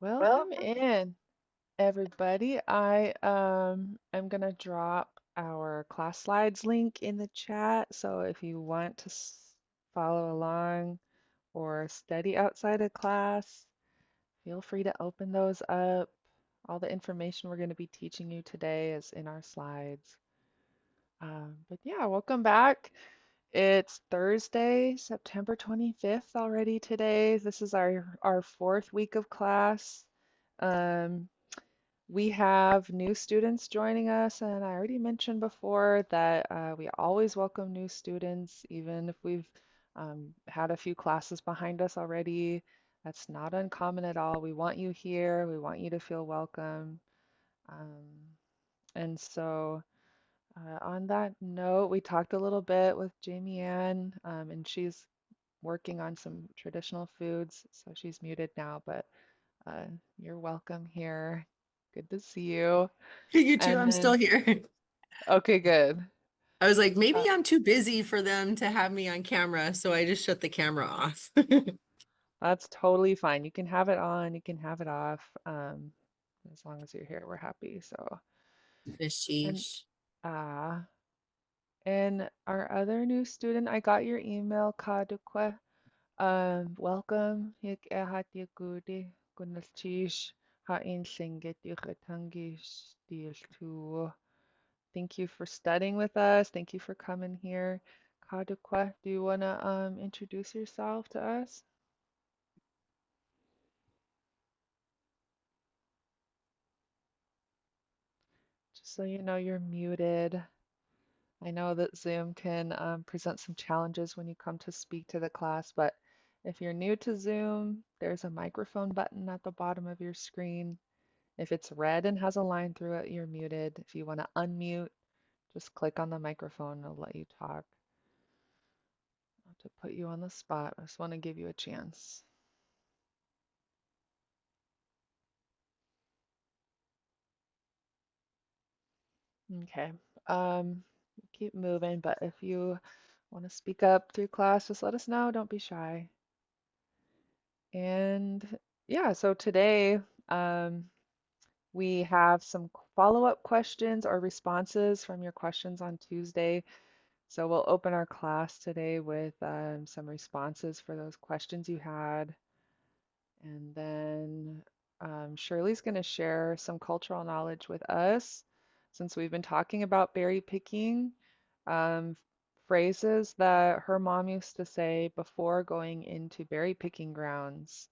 Welcome in, everybody. I am gonna drop our class slides link in the chat. So if you want to follow along or study outside of class, feel free to open those up. All the information we're going to be teaching you today is in our slides. But yeah, welcome back. It's Thursday, September 25th already today. This is our fourth week of class. Um, we have new students joining us, and I already mentioned before that we always welcome new students, even if we've had a few classes behind us already. That's not uncommon at all. We want you here. We want you to feel welcome. Um, and so, on that note, we talked a little bit with Jamie Ann, and she's working on some traditional foods, so she's muted now, but uh, you're welcome here. Good to see you. You too, And I'm still then, here. okay, good. I was like, maybe Uh, I'm too busy for them to have me on camera, so I just shut the camera off. that's totally fine. You can have it on, you can have it off. As long as you're here, we're happy. So, and Sheesh. uh, and our other new student, I got your email, Kadukwe. Welcome. Hik ehat yagudi gunalchish hain singit yukatangish deal too. Thank you for studying with us. Thank you for coming here. Kadukwe, do you want to introduce yourself to us? Just so you know, you're muted. I know that Zoom can present some challenges when you come to speak to the class, but if you're new to Zoom, there's a microphone button at the bottom of your screen. If it's red and has a line through it, you're muted. If you want to unmute, just click on the microphone and it'll let you talk. Not to put you on the spot, I just want to give you a chance. Okay. Um, keep moving, but if you want to speak up through class, just let us know. Don't be shy. And yeah, so today um, we have some follow-up questions or responses from your questions on Tuesday. So we'll open our class today with some responses for those questions you had. And then Shirley's going to share some cultural knowledge with us since we've been talking about berry picking, um, phrases that her mom used to say before going into berry picking grounds.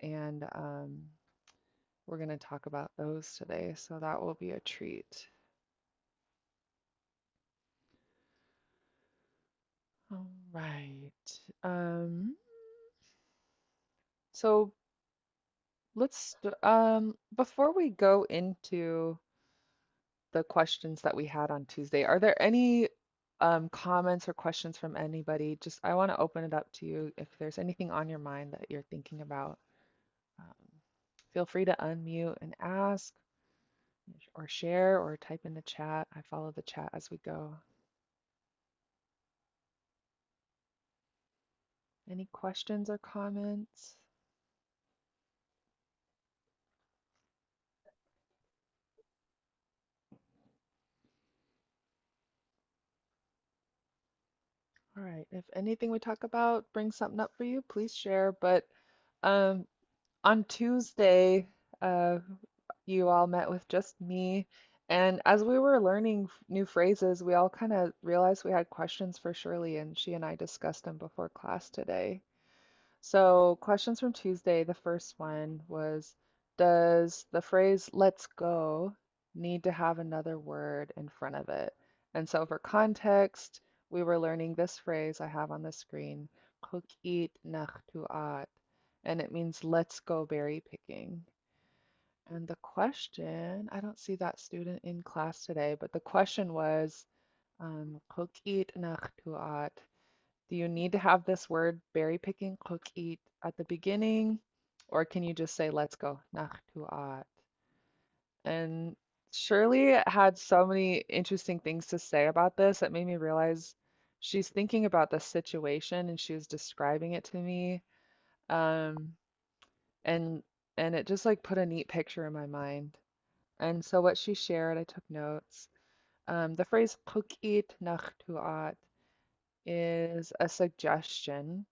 And we're going to talk about those today. So that will be a treat. All right. Um, so before we go into the questions that we had on Tuesday. Are there any comments or questions from anybody? Just I want to open it up to you if there's anything on your mind that you're thinking about. Um, Feel free to unmute and ask or share or type in the chat. I follow the chat as we go. Any questions or comments? All right. If anything we talk about brings something up for you, please share. But um, on Tuesday, uh, you all met with just me. And as we were learning new phrases, we all kind of realized we had questions for Shirley, and she and I discussed them before class today. So, questions from Tuesday, the first one was, does the phrase let's go need to have another word in front of it? And so, for context, we were learning this phrase I have on the screen, "Cook eat nach tuat," and it means let's go berry picking. And the question, I don't see that student in class today, but the question was, "Kokit nach tuat." Do you need to have this word berry picking, kokit, at the beginning, or can you just say let's go nach tuat? And Shirley had so many interesting things to say about this that made me realize she's thinking about the situation and she was describing it to me. Um, and and it just like put a neat picture in my mind. And so what she shared, I took notes. The phrase "Qukit tuat" is a suggestion,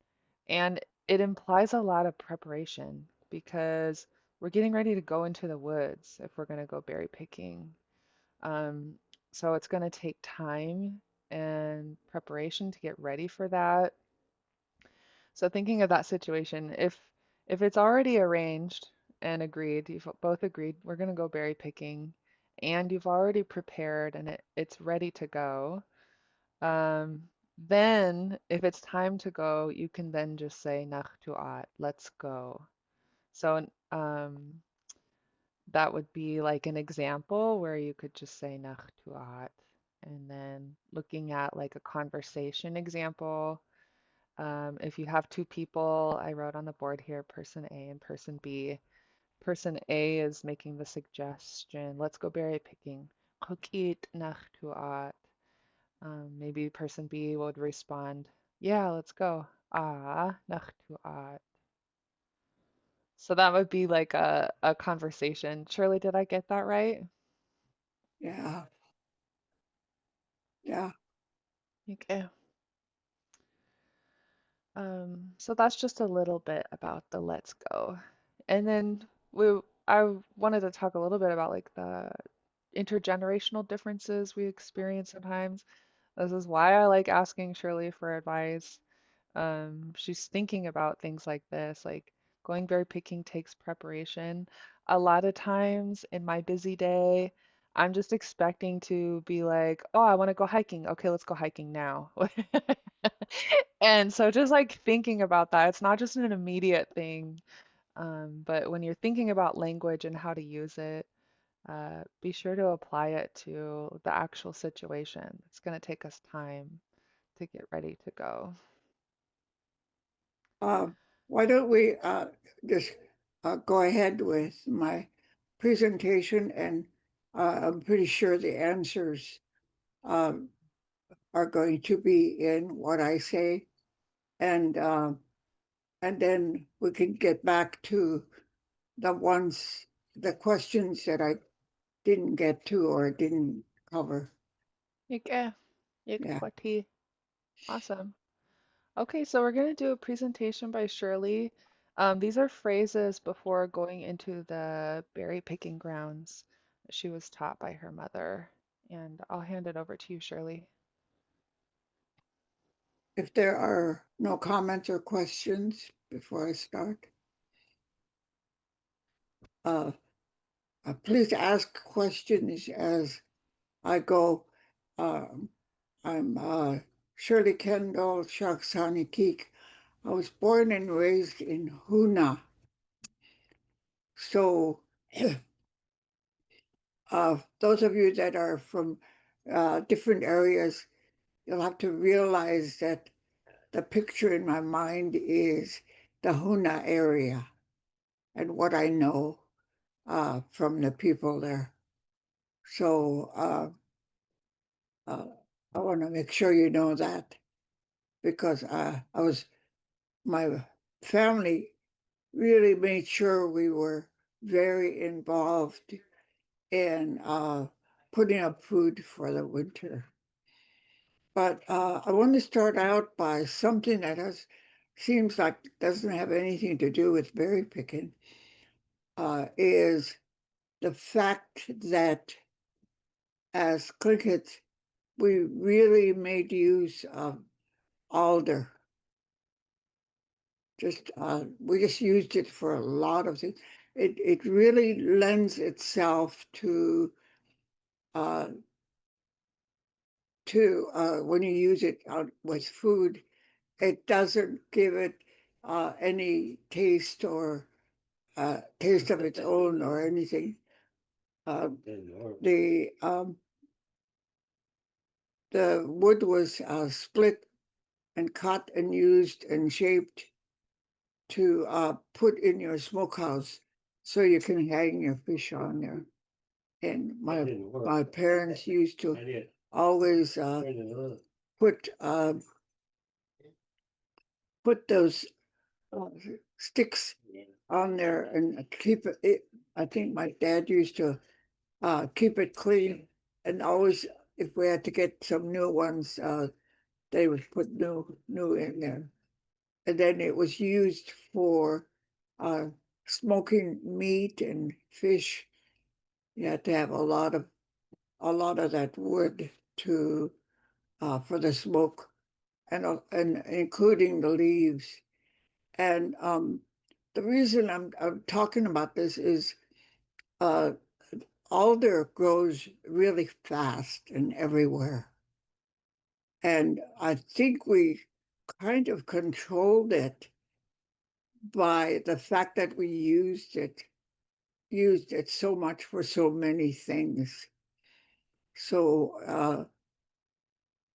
and it implies a lot of preparation because we're getting ready to go into the woods if we're going to go berry picking. Um, so it's going to take time and preparation to get ready for that. So thinking of that situation, if it's already arranged and agreed, you've both agreed we're going to go berry picking, and you've already prepared and it's ready to go, um, then if it's time to go, you can then just say Nachtuat, let's go. So that would be like an example where you could just say Nachtuat, and then looking at like a conversation example. If you have two people, I wrote on the board here, person A and person B. Person A is making the suggestion, let's go berry picking. Qukit Nachtuat. Maybe person B would respond, yeah, let's go. Ah, Nachtuat. So that would be like a conversation. Shirley, did I get that right? Yeah, yeah. Okay. So that's just a little bit about the let's go. And then I wanted to talk a little bit about like the intergenerational differences we experience sometimes. This is why I like asking Shirley for advice. She's thinking about things like this, like going berry picking takes preparation. A lot of times in my busy day, I'm just expecting to be like, oh, I want to go hiking. Okay, let's go hiking now. And so just like thinking about that, it's not just an immediate thing, but when you're thinking about language and how to use it, be sure to apply it to the actual situation. It's going to take us time to get ready to go. Uh, why don't we just go ahead with my presentation, and I'm pretty sure the answers um, are going to be in what I say, and then we can get back to the ones, the questions that I didn't get to or didn't cover. Okay. Yeah. Yigplati. Awesome. Okay, so we're going to do a presentation by Shirley. These are phrases before going into the berry picking grounds that she was taught by her mother. And I'll hand it over to you, Shirley. If there are no comments or questions before I start, uh, please ask questions as I go. Um, I'm Shirley Kendall Shaksani Keek. I was born and raised in Huna. So, those of you that are from different areas, you'll have to realize that the picture in my mind is the Huna area and what I know from the people there. So, uh, I want to make sure you know that because my family really made sure we were very involved in putting up food for the winter. But I want to start out by something that has seems like doesn't have anything to do with berry picking. Is the fact that as crickets we really made use of alder. Just we just used it for a lot of things. It really lends itself uh, to when you use it with food. It doesn't give it any taste or taste of its own or anything. The the wood was split and cut and used and shaped to put in your smokehouse so you can hang your fish on there. And my parents used to always put put those sticks on there and keep it. I think my dad used to keep it clean, and always if we had to get some new ones, they would put new in there. And then it was used for uh, smoking meat and fish. You had to have a lot of that wood to for the smoke, and including the leaves. And the reason I'm talking about this is uh, alder grows really fast and everywhere. And I think we kind of controlled it by the fact that we used it so much for so many things. So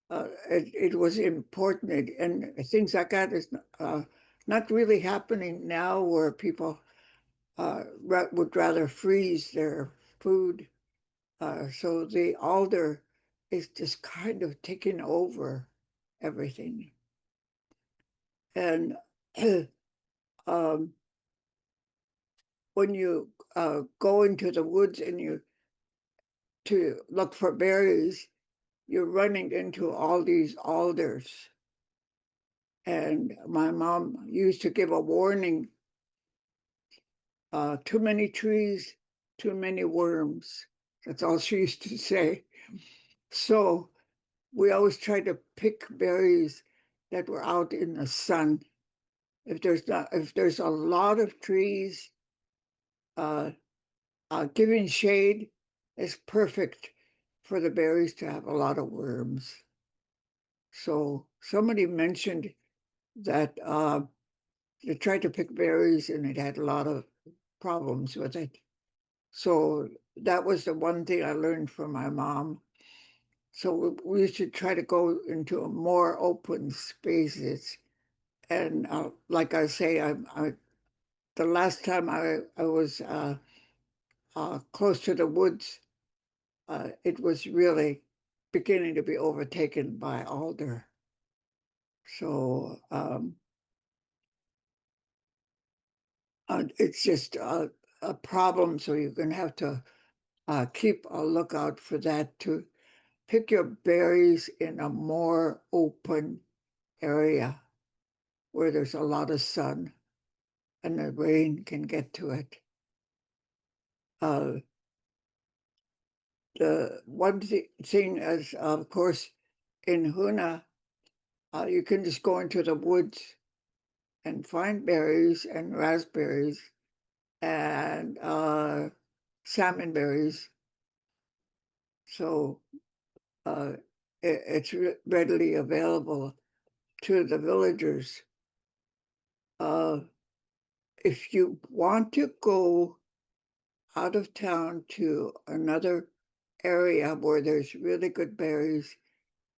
it was important, and things like that is not really happening now, where people would rather freeze their food. So the alder is just kind of taking over everything. And um, when you go into the woods and you to look for berries, you're running into all these alders. And my mom used to give a warning: too many trees, too many worms. That's all she used to say. So we always tried to pick berries that were out in the sun. If there's a lot of trees, uh, giving shade is perfect for the berries to have a lot of worms. So somebody mentioned that they tried to pick berries and it had a lot of problems with it. So that was the one thing I learned from my mom. So we used to try to go into more open spaces. And like I say, the last time I was close to the woods, it was really beginning to be overtaken by alder. So it's just a problem. So you're going to have to keep a lookout for that, to pick your berries in a more open area where there's a lot of sun and the rain can get to it. Uh, the one thing is, of course, in Huna, you can just go into the woods and find berries and raspberries and salmon berries. So uh, it's readily available to the villagers. Uh, if you want to go out of town to another area where there's really good berries,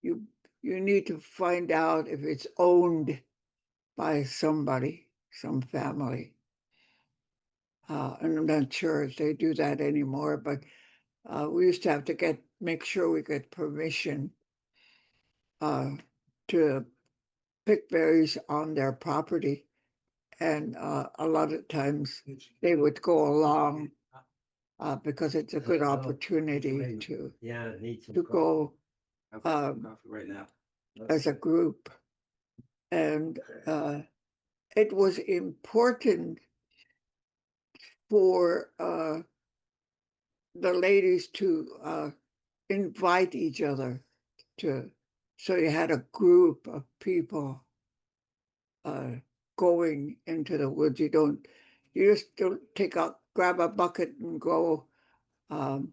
you you need to find out if it's owned by somebody, some family. And I'm not sure if they do that anymore, but we used to have to make sure we get permission to pick berries on their property. And a lot of times they would go along because it's a good opportunity to go as a group. And it was important for the ladies to invite each other to, so you had a group of people uh, going into the woods. You just don't grab a bucket and go um,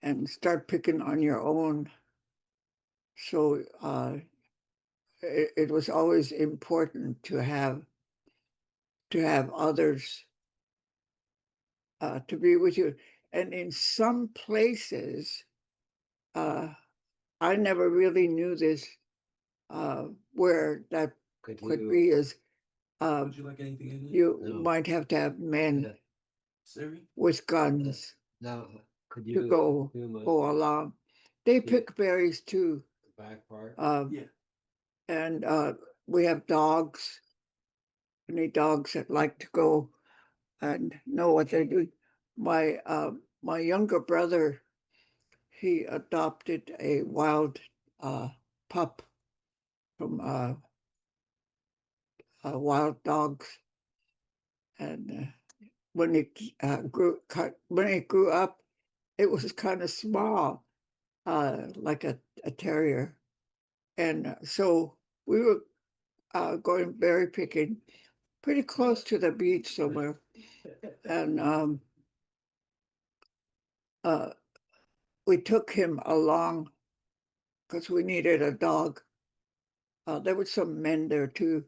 and start picking on your own. So it was always important to have others to be with you. And in some places, uh, I never really knew this, where that could be is you might have to have men with guns to go along. They pick berries too. And we have dogs any dogs that like to go and know what they're doing. My younger brother, he adopted a wild uh, pup from wild dogs, and when it grew up, it was kind of small, like a terrier, and so we were going berry picking pretty close to the beach somewhere, and uh, we took him along because we needed a dog. There were some men there too,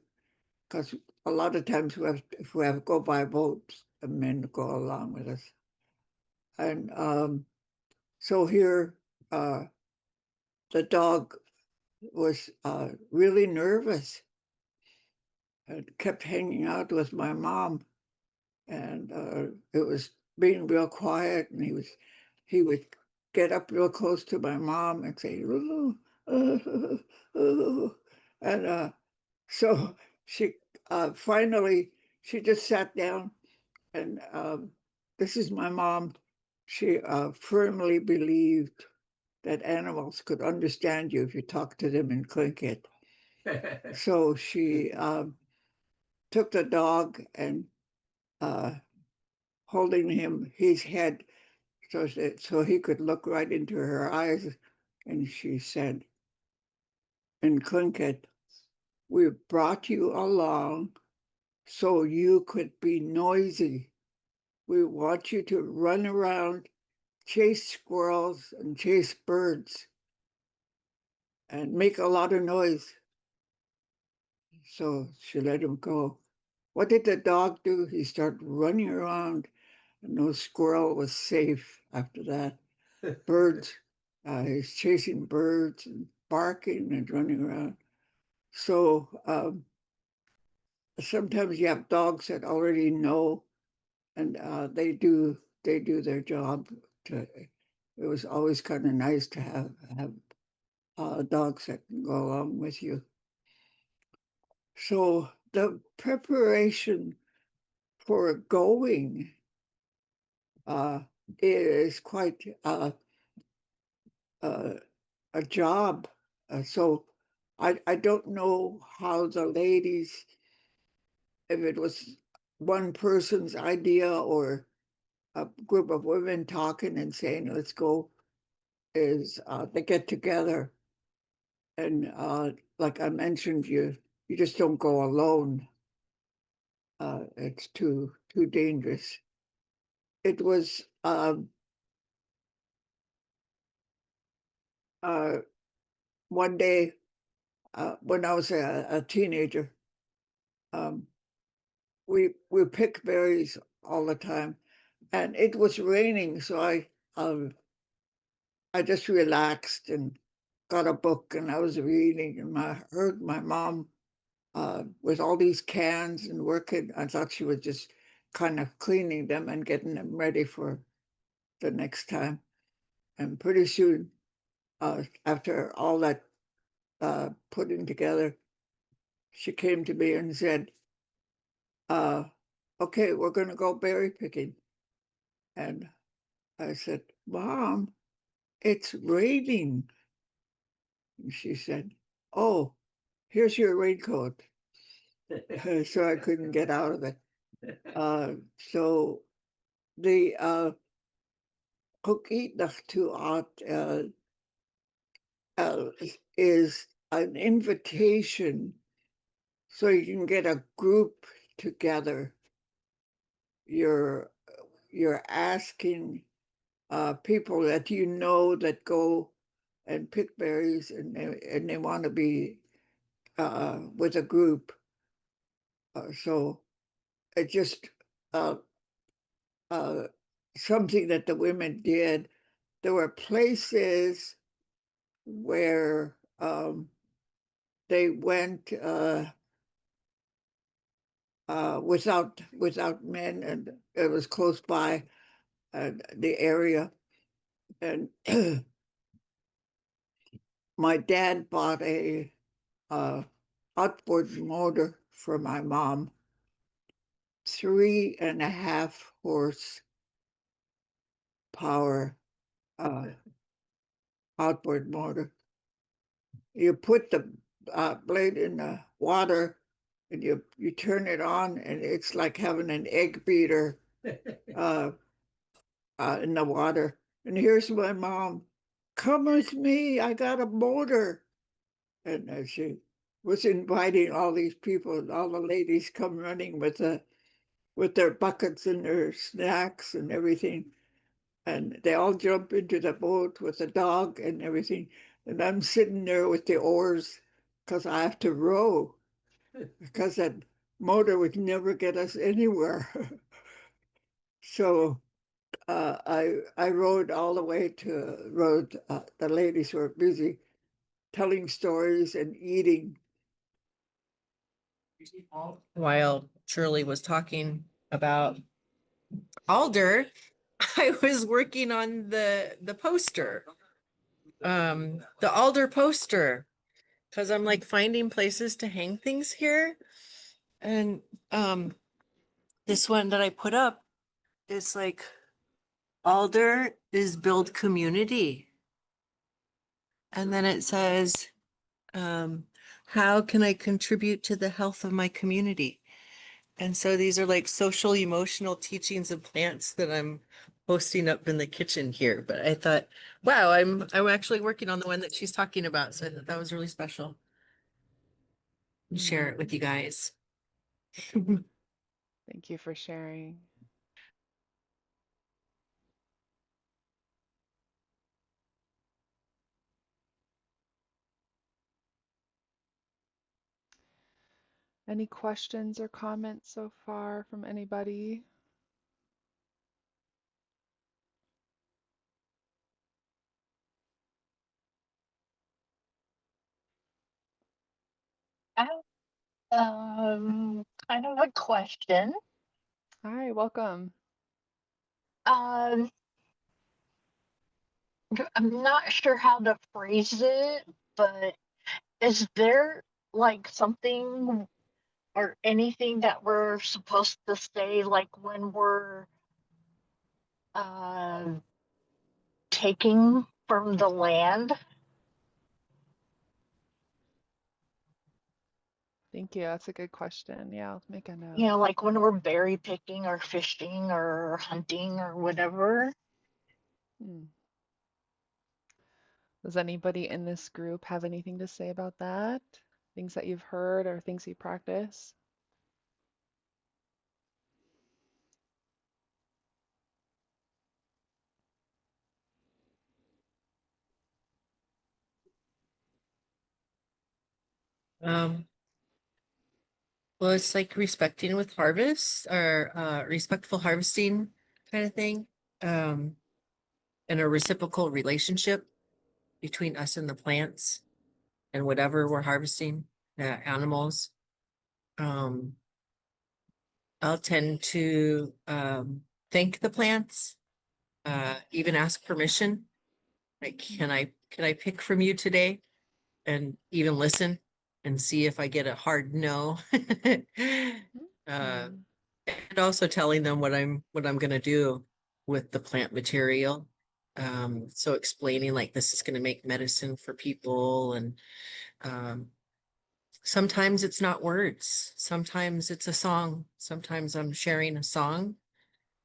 because a lot of times if we have to go by boats, the men go along with us. And so here, uh, the dog was really nervous and kept hanging out with my mom, and it was being real quiet, and he would get up real close to my mom and say, "Ooh, ooh, ooh," and so she finally she just sat down, and this is my mom. She firmly believed that animals could understand you if you talked to them in Tlingit. So she took the dog and uh, holding his head so he could look right into her eyes, and she said in Tlingit, "We brought you along so you could be noisy. We want you to run around, chase squirrels and chase birds, and make a lot of noise." So she let him go. What did the dog do? He started running around, and no squirrel was safe after that. Birds, he's chasing birds and barking and running around. So sometimes you have dogs that already know, and they do their job. To, it was always kind of nice to have dogs that can go along with you. So the preparation for going uh, is quite uh, a job. So I don't know how the ladies, if it was one person's idea or a group of women talking and saying, let's go, is they get together. And like I mentioned, you just don't go alone. It's too dangerous. It was uh, one day when I was a teenager. Um, we picked berries all the time, and it was raining, so I just relaxed and got a book, and I was reading, and I heard my mom with all these cans and working. I thought she was just kind of cleaning them and getting them ready for the next time. And pretty soon, after all that putting together, she came to me and said, uh, "Okay, we're going to go berry picking." And I said, "Mom, it's raining." And she said, "Oh, here's your raincoat." So I couldn't get out of it. So the Hukitnachtuat is an invitation so you can get a group together. You're you're asking people that you know that go and pick berries, and they want to be with a group. So it just uh, uh, something that the women did. There were places where they went without men, and it was close by the area. And my dad bought a outboard motor for my mom, 3.5 horse power uh, outboard motor. You put the blade in the water and you turn it on, and it's like having an egg beater uh, in the water. And here's my mom, come with me, I got a motor. And she was inviting all these people, all the ladies come running with their buckets and their snacks and everything. And they all jump into the boat with the dog and everything. And I'm sitting there with the oars because I have to row because that motor would never get us anywhere. So I rode all the way to rode. The ladies were busy telling stories and eating. While Shirley was talking about Alder, I was working on the poster, the Alder poster, because I'm like finding places to hang things here. And this one that I put up is like Alder is build community. And then it says, how can I contribute to the health of my community? And so these are like social emotional teachings of plants that I'm posting up in the kitchen here. But I thought, wow, I'm actually working on the one that she's talking about. So I thought that was really special. Share it with you guys. Thank you for sharing. Any questions or comments so far from anybody? I have kind of a question. Hi, welcome. Um, I'm not sure how to phrase it, but is there like something or anything that we're supposed to say like when we're uh, taking from the land? Thank you. That's a good question. Yeah, I'll make a You note. know, like when we're berry picking or fishing or hunting or whatever. Hmm. Does anybody in this group have anything to say about that? Things that you've heard or things you practice? Um, well, it's like respecting with harvest or respectful harvesting kind of thing. Um, and a reciprocal relationship between us and the plants and whatever we're harvesting, animals. Um, I'll tend to thank the plants, even ask permission. Like, can I pick from you today? And even listen and see if I get a hard no. Uh, Hmm. and also telling them what I'm gonna do with the plant material. So explaining like this is gonna make medicine for people, and um, sometimes it's not words, sometimes it's a song, sometimes I'm sharing a song.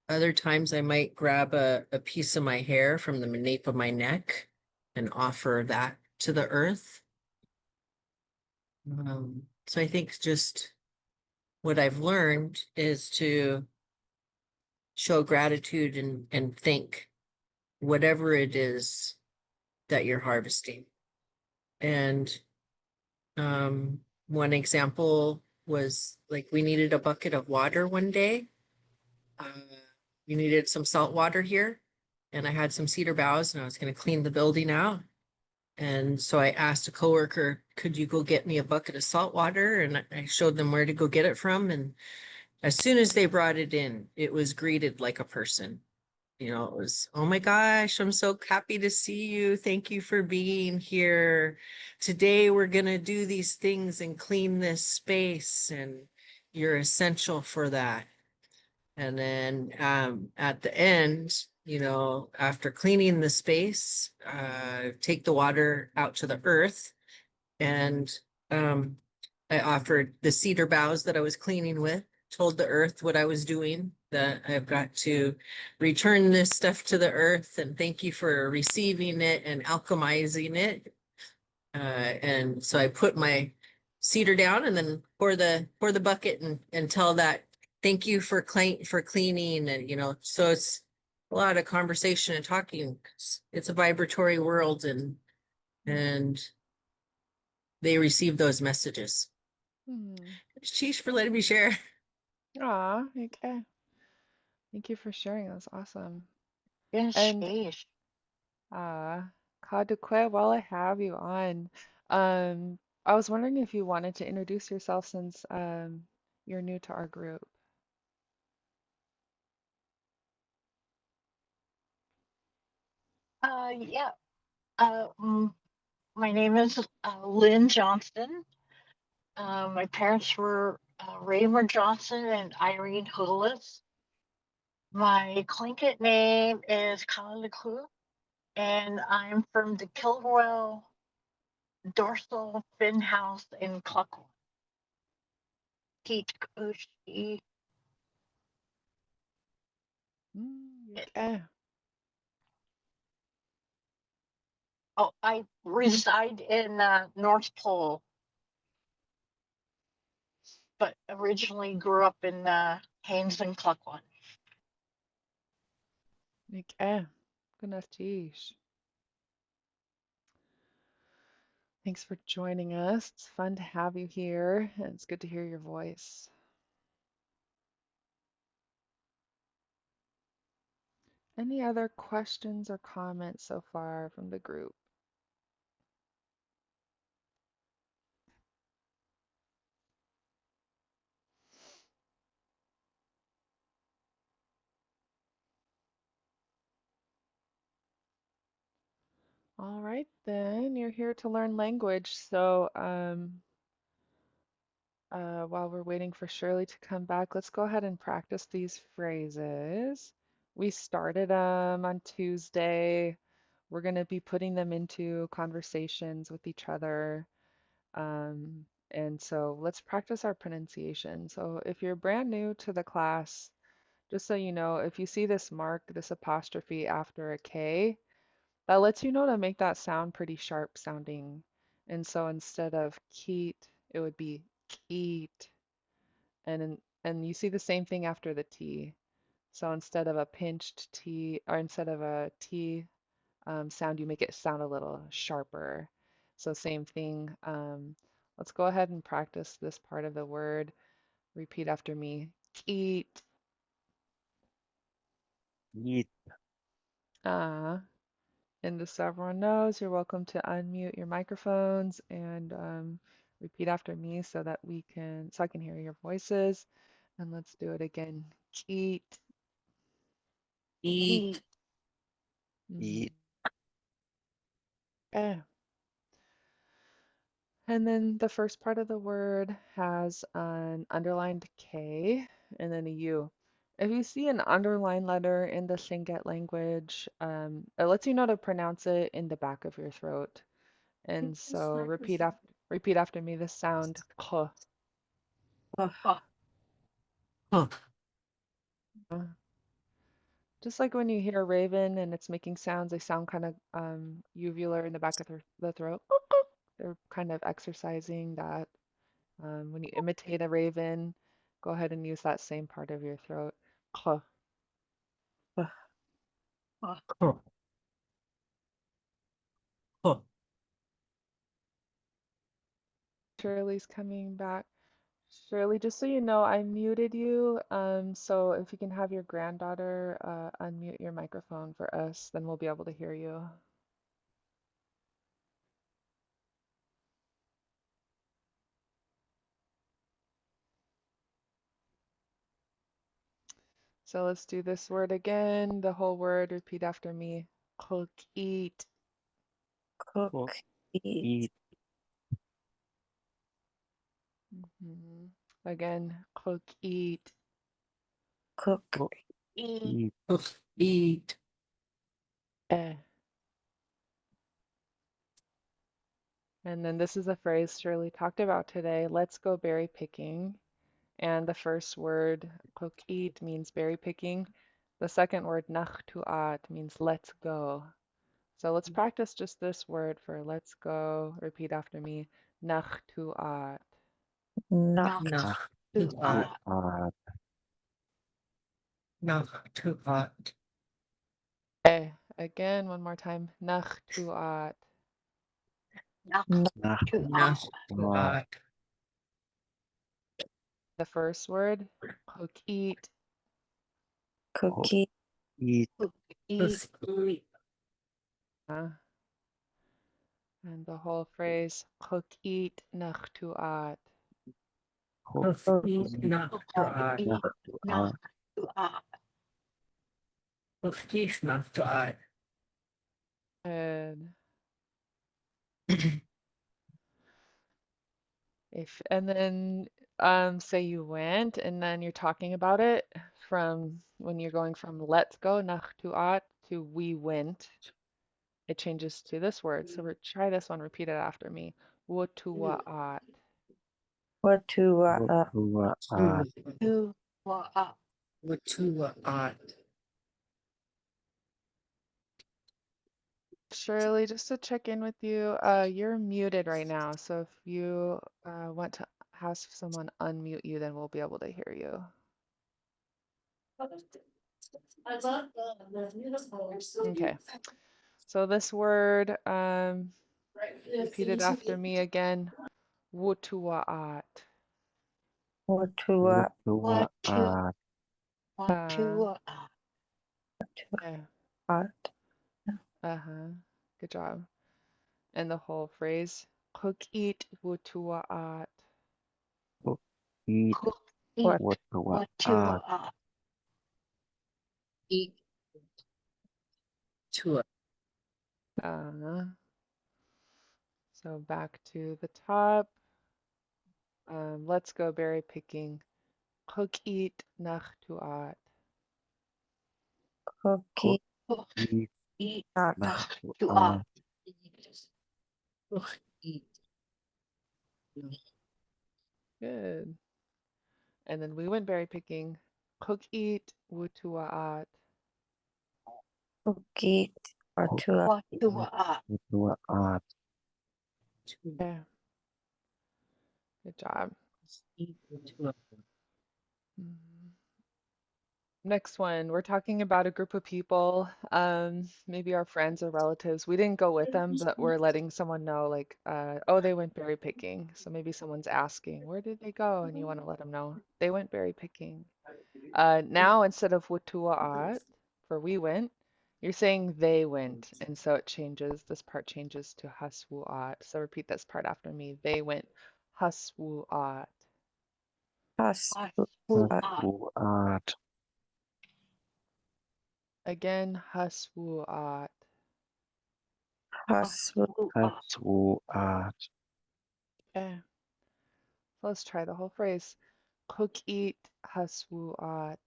Other times I might grab a piece of my hair from the nape of my neck and offer that to the earth. So I think just what I've learned is to show gratitude and thank whatever it is that you're harvesting. And one example was like we needed a bucket of water one day. Uh, we needed some salt water here, and I had some cedar boughs, and I was going to clean the building out. And so I asked a coworker, could you go get me a bucket of salt water? And I showed them where to go get it from. And as soon as they brought it in, it was greeted like a person. You know, it was, oh my gosh, I'm so happy to see you. Thank you for being here. Today we're going to do these things and clean this space, and you're essential for that. And then at the end, after cleaning the space, take the water out to the earth. And I offered the cedar boughs that I was cleaning with, told the earth what I was doing, that I've got to return this stuff to the earth and thank you for receiving it and alchemizing it. And so I put my cedar down and then pour the bucket and tell that thank you for cleaning. And so it's a lot of conversation and talking. It's a vibratory world, and they receive those messages. Hmm. Sheesh for letting me share. Aw, okay. Thank you for sharing. That's awesome. Yes, And sheesh. uh, Kadukwe, while I have you on, I was wondering if you wanted to introduce yourself since you're new to our group. Yeah. Uh, mm, my name is Lynn Johnson. My parents were Raymond Johnson and Irene Houlis. My Tlingit name is Kalaliku, and I'm from the Kilwell Dorsal Fin House in Cluckwood. Teach Kushi. Okay. Oh, I reside in North Pole, but originally grew up in Haynes and Cluckwood. Okay. Goodness, geez. Thanks for joining us. It's fun to have you here, and it's good to hear your voice. Any other questions or comments so far from the group? All right, then you're here to learn language. So, while we're waiting for Shirley to come back, let's go ahead and practice these phrases. We started them on Tuesday. We're going to be putting them into conversations with each other. And so let's practice our pronunciation. So if you're brand new to the class, just so you know, if you see this mark, this apostrophe after a K, that lets you know to make that sound pretty sharp sounding. And so instead of keet, it would be keet. And you see the same thing after the T. So instead of a pinched T, or instead of a T sound, you make it sound a little sharper. So same thing. Let's go ahead and practice this part of the word. Repeat after me. Keet. Yeet. Uh, and just so everyone knows, you're welcome to unmute your microphones and repeat after me so I can hear your voices. And let's do it again. Keet. Eat. Mhm. Yeet. Okay. And then the first part of the word has an underlined K and then a U. If you see an underlined letter in the Lingit language, it lets you know to pronounce it in the back of your throat. And so repeat after me the sound k. Huh. Huh. Just like when you hear a raven and it's making sounds, they sound kind of uvular in the back of the throat. They're kind of exercising that. When you imitate a raven, go ahead and use that same part of your throat. Huh. Huh. Huh. Shirley's coming back. Shirley, just so you know, I muted you. So if you can have your granddaughter unmute your microphone for us, then we'll be able to hear you. So let's do this word again. The whole word, repeat after me. Cook, eat. Cook. Eat. Mhm. Again, cook, eat. Cook. eat, Eat. Eat. Eh. And then this is a phrase Shirley talked about today. Let's go berry picking. And the first word, eat, means berry picking. The second word, nachtuat, means let's go. So let's practice just this word for let's go. Repeat after me. Nachtuat. not Nach. too Too hot, hot. Nach. Too hot. Eh. Again, one more time. Nachtuat. not Nach. too Nach. hot, Too hot. The first word, eat. Cookie. Eat. cook, eat, Eat. And the whole phrase, eat nachtuat. Eat. Nach. cook, Too hot. eat, not too hot, Eat. Nach. Too hot. And and then say you went and then you're talking about it from when you're going from let's go nachtuat to we went, it changes to this word. So try this one, repeat it after me. Wutuaat. What to too hot, Too hot. Shirley, just to check in with you, you're muted right now. So if you want to ask someone unmute you, then we'll be able to hear you. Okay. So this word, repeat it after me again. Wutuaat. what to what what to Yeah. art. Uh-huh. Good job. And the whole phrase, eat wutuaat. Eat. cook, What eat, to what to Eat. Too. Uh, so back to the top. Let's go berry picking. Eat nachtuat. cookie. cook, Eat. eat, Not not to too Eat. Good. And then we went berry picking. Eat wutuaat. cookie. What to what to art. Too. Yeah. Good job. Eat. Too. Mhm. Next one, we're talking about a group of people, maybe our friends or relatives. We didn't go with them, but we're letting someone know, like, oh, they went berry picking. So maybe someone's asking, where did they go? And you want to let them know they went berry picking. Now instead of wutuaat for we went, you're saying they went, and so it changes. This part changes to haswuat. So repeat this part after me. They went haswuat. Has to art. Again, haswuat. Has art. Okay. So let's try the whole phrase. Eat haswuat.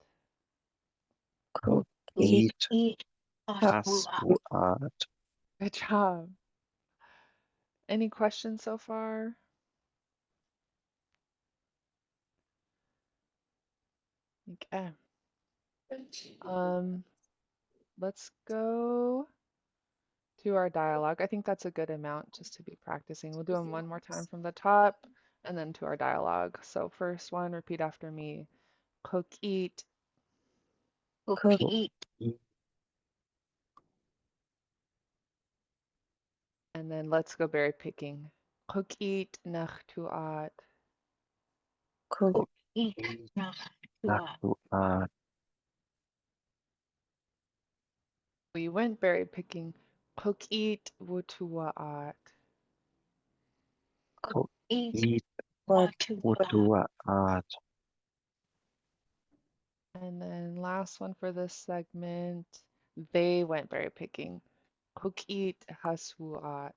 Cookie. eat, Has art. Good job. Any questions so far? Okay. Um, let's go to our dialogue. I think that's a good amount just to be practicing. We'll do them one more time from the top and then to our dialogue. So first one, repeat after me. Eat. Cook. eat, And then let's go berry picking. Eat nachtuat. eat, not too Art. We went berry picking. Eat wutuaat. eat, Eat. what to Art. And then last one for this segment. They went berry picking. Eat haswuat.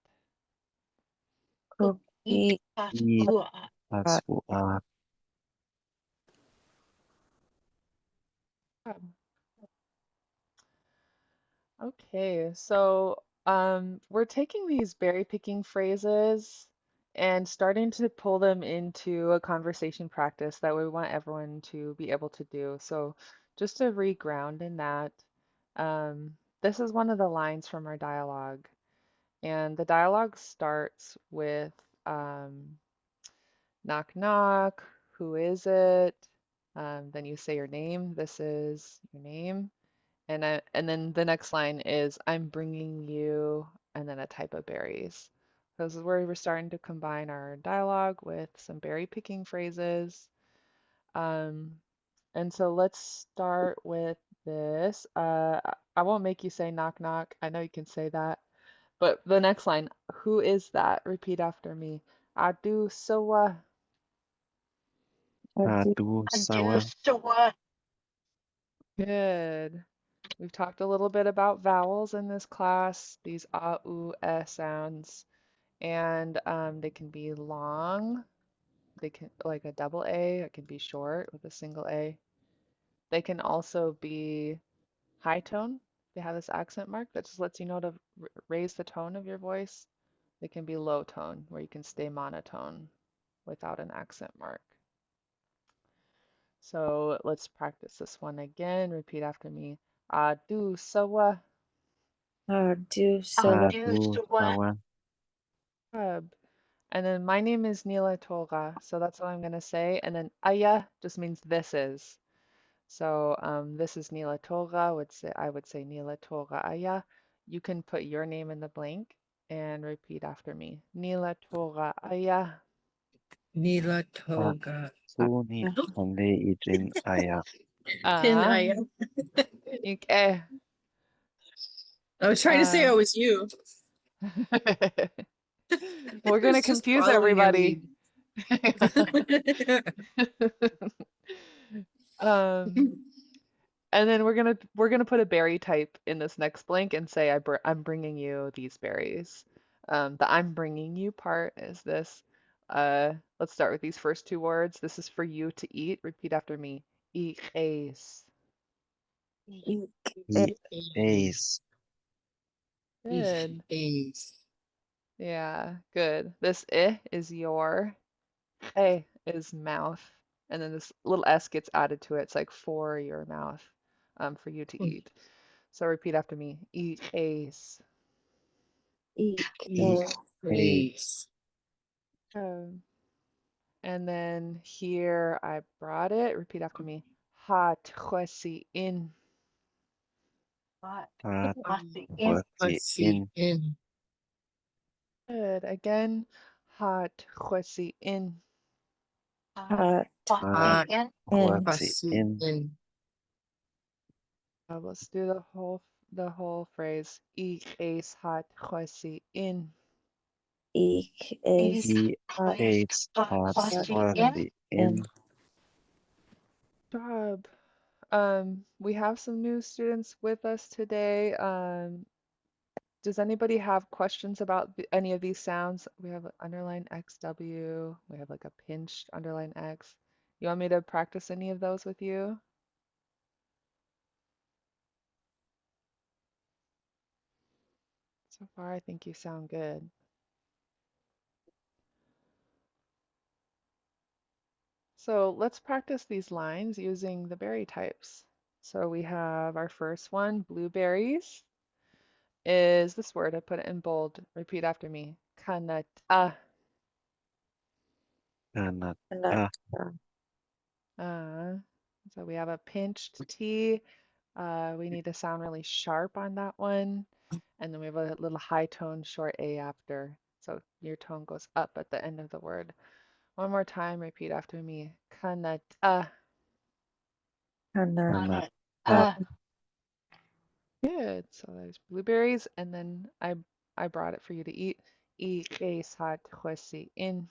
eat, Cookie. not Eat. too Has art. Um, Okay, so we're taking these berry picking phrases and starting to pull them into a conversation practice that we want everyone to be able to do. So just to reground in that, this is one of the lines from our dialogue. And the dialogue starts with knock knock, who is it? Then you say your name. This is your name. And then the next line is I'm bringing you, and then a type of berries. So this is where we're starting to combine our dialogue with some berry picking phrases. Um, and so let's start with this. I won't make you say knock knock. I know you can say that. But the next line, who is that? Repeat after me. Adu sawa. Adu I do sawa. so what? Good. We've talked a little bit about vowels in this class, these a, u, e sounds, and they can be long. They can, like a double A, it can be short with a single A. They can also be high tone. They have this accent mark that just lets you know to raise the tone of your voice. They can be low tone, where you can stay monotone without an accent mark. So let's practice this one again. Repeat after me. Adu sawa. Adu I sawa. do Adu so what? sawa. And then my name is Nila Toga, so that's what I'm gonna say. And then Aya just means this is. So this is Nila Toga. I would say Nila Toga Aya. You can put your name in the blank and repeat after me. Nila Toga Aya. Nila Toga. Suni ande idin aya. And Ah, I, okay. I was trying to say I Uh, was you. we're I gonna was just confuse following your everybody. lead. Um, And then we're gonna put a berry type in this next blank and say I'm bringing you these berries. The I'm bringing you part is this. Let's start with these first two words. This is for you to eat. Repeat after me. Eat. Ik I Ace. ace. Good. Ace. Yeah, good. This I is your. A is mouth. And then this little S gets added to it. It's like for your mouth, for you to eat. So repeat after me. Eat ace. ik I ace. Ace. Um, and then here I brought it. Repeat after me. Hot kwesi in. What? At I see in. wati Let's see. in. In. Good. Again. Hot kwesi in. hat At Bossy Hot. in. in wati Fussy. in. In. Let's do the whole phrase. Ik ace hot kwesi in. ik Is is I hat ace at bossy in. wati in. in Job. We have some new students with us today. Does anybody have questions about any of these sounds? We have an underline XW. We have like a pinched underline X. You want me to practice any of those with you? So far, I think you sound good. So let's practice these lines using the berry types. So we have our first one, blueberries, is this word. I put it in bold. Repeat after me. Kanata. Kanata. Uh, so we have a pinched T. We need to sound really sharp on that one. And then we have a little high tone short A after. So your tone goes up at the end of the word. One more time, repeat after me. Kanata. kanat Kanata. Uh, Good. So there's blueberries, and then I brought it for you to eat. Ikes hot huesi in.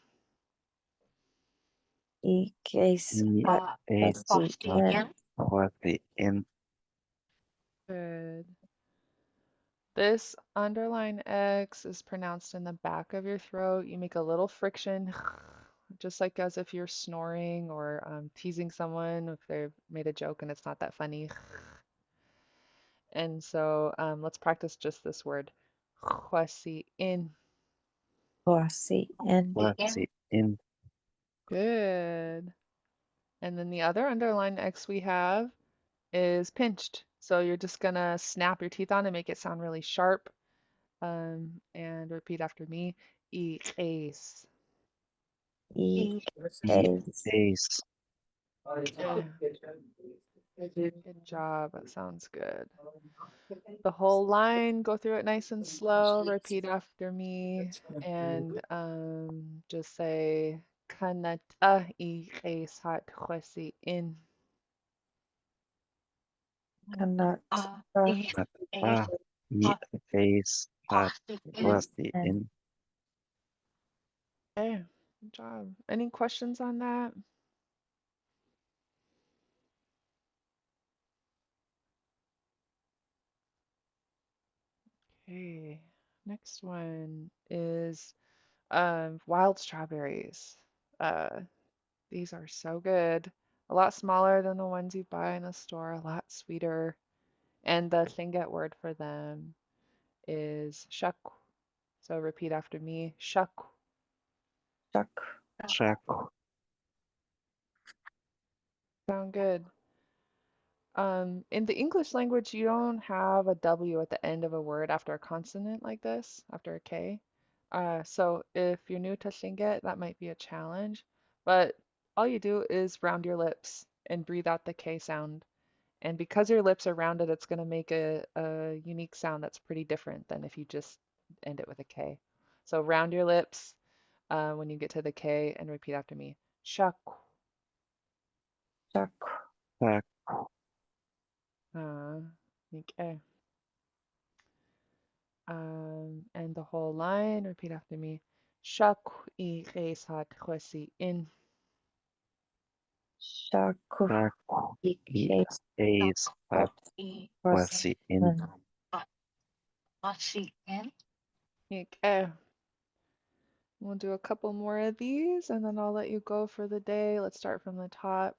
ik is I hat ace bossy bossy at in in. wati in. Good. This underline X is pronounced in the back of your throat. You make a little friction just like as if you're snoring or teasing someone if they made a joke and it's not that funny. And so let's practice just this word. in. Bossy and Quasi in. Good. And then the other underlined X we have is pinched. So you're just gonna snap your teeth on and make it sound really sharp. And repeat after me. Eat ace. E E ace. ace. Okay. Good job. That sounds good. The whole line, go through it nice and slow. Repeat after me, and just say kanata I ace hat khwesi in. Cannot Ich Nata e ace hat quasi and in. Okay, good job. Any questions on that? Okay, next one is wild strawberries. Uh, these are so good. A lot smaller than the ones you buy in the store, a lot sweeter. And the Tlingit word for them is shak. So repeat after me. Shak. chuck. Shack. Sound good. In the English language, you don't have a W at the end of a word after a consonant like this, after a K. So if you're new to Tlingit, that might be a challenge. But all you do is round your lips and breathe out the K sound. And because your lips are rounded, it's going to make a unique sound that's pretty different than if you just end it with a K. So round your lips when you get to the K and repeat after me. Shak. Chuck. Shack. Okay. And the whole line, repeat after me. Shak I resat kwesi in. Shaku. Shack. E E ace. ace hat Was quasi in. and Okay. We'll do a couple more of these and then I'll let you go for the day. Let's start from the top.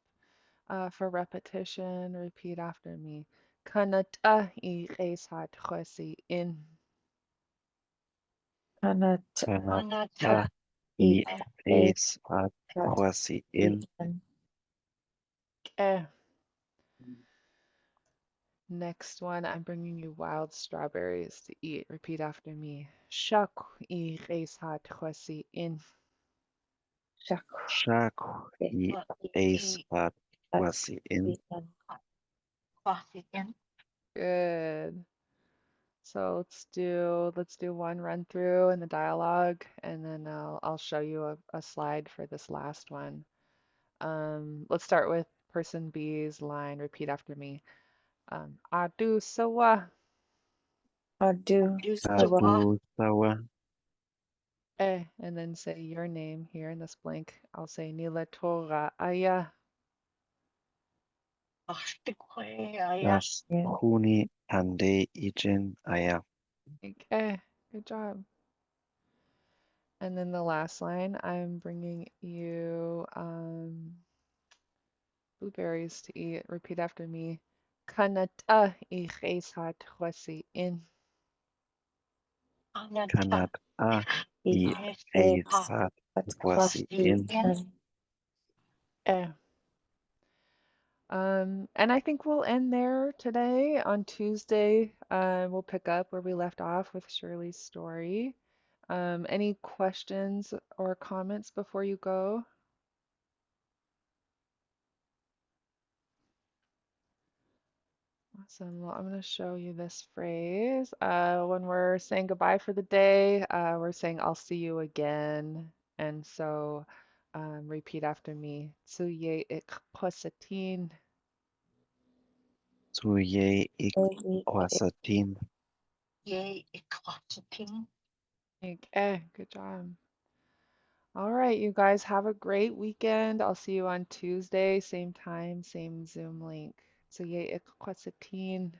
For repetition, repeat after me. Kanata I resat kwesi in. Kanat Kanata E e ace. ace hat quasi in. And Okay. Next one, I'm bringing you wild strawberries to eat. Repeat after me. Shak I resat kwesi in. Shaku. Shack. E ace hat quasi in. And Good. So let's do one run through in the dialogue, and then I'll show you a slide for this last one. Let's start with person B's line. Repeat after me. Adu sawa. Adu Sawa. Adu sawa. And then say your name here in this blank. I'll say Nila Tora Aya. Das huni ande ijen aya. Okay, good job. And then the last line, I'm bringing you blueberries to eat. Repeat after me. Kanata I resat kwesi in. Kanat a E i ace. ace hat At quasi in. and Eh. And I think we'll end there today. On Tuesday, we'll pick up where we left off with Shirley's story. Any questions or comments before you go? Awesome. Well, I'm going to show you this phrase. When we're saying goodbye for the day, we're saying I'll see you again. And so repeat after me. Tsuye ik posatin. Tuje ik A quasatin. Good job. All right, you guys have a great weekend. I'll see you on Tuesday, same time, same Zoom link. Tsuye ik posatin.